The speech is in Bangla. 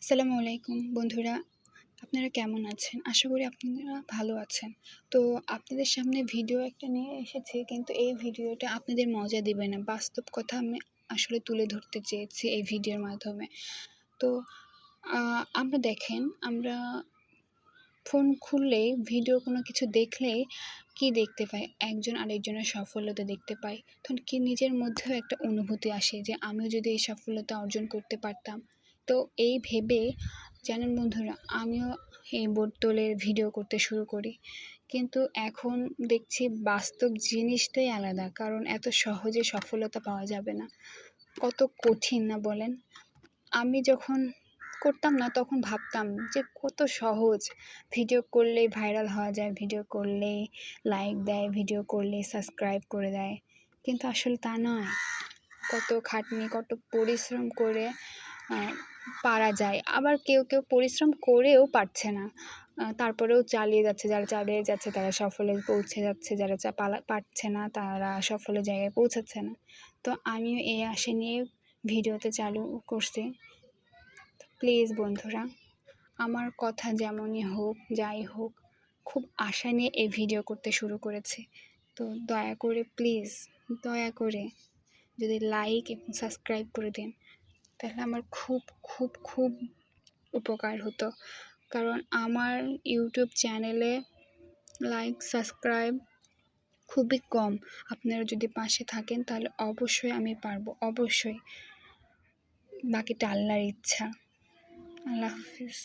আসসালামু আলাইকুম বন্ধুরা, আপনারা কেমন আছেন? আশা করি আপনারা ভালো আছেন। তো আপনাদের সামনে ভিডিও একটা নিয়ে এসেছি, কিন্তু এই ভিডিওটা আপনাদের মজা দিবে না। বাস্তব কথা আমি আসলে তুলে ধরতে চেয়েছি এই ভিডিওর মাধ্যমে। তো আমরা দেখেন, আমরা ফোন খুললেই ভিডিও কোনো কিছু দেখলেই কি দেখতে পাই? একজন আরেকজনের সফলতা দেখতে পাই। তখন কি নিজের মধ্যেও একটা অনুভূতি আসে যে আমিও যদি এই সফলতা অর্জন করতে পারতাম। তো এই ভেবে জানেন বন্ধুরা, আমিও এই বোতলের ভিডিও করতে শুরু করি। কিন্তু এখন দেখছি বাস্তব জিনিসটাই আলাদা। কারণ এত সহজে সফলতা পাওয়া যাবে না। কত কঠিন না বলেন? আমি যখন করতাম না তখন ভাবতাম যে কত সহজ। ভিডিও করলেই ভাইরাল হওয়া যায়, ভিডিও করলেই লাইক দেয়, ভিডিও করলেই সাবস্ক্রাইব করে দেয়। কিন্তু আসলে তা নয়। কত খাটনি, কত পরিশ্রম করে আ পারা যায়। আবার কেউ পরিশ্রম করেও পারছে না। তারপরেও চালিয়ে যাচ্ছে। যারা চালিয়ে যাচ্ছে তারা সফলে পৌঁছে যাচ্ছে। যারা পারছে না তারা সফলের জায়গায় পৌঁছাচ্ছে না। তো আমিও এই আশা নিয়ে ভিডিওতে চালু করছি। প্লিজ বন্ধুরা, আমার কথা যেমনই হোক, যাই হোক, খুব আশা নিয়ে এই ভিডিও করতে শুরু করেছি। তো দয়া করে প্লিজ, দয়া করে যদি লাইক এবং সাবস্ক্রাইব করে দেন, তাহলে আমার খুব উপকার হতো। কারণ আমার ইউটিউব চ্যানেলে লাইক, সাবস্ক্রাইব খুবই কম। আপনারা যদি পাশে থাকেন তাহলে অবশ্যই আমি পারবো, অবশ্যই। বাকিটা আল্লাহর ইচ্ছা। আল্লাহ হাফিজ।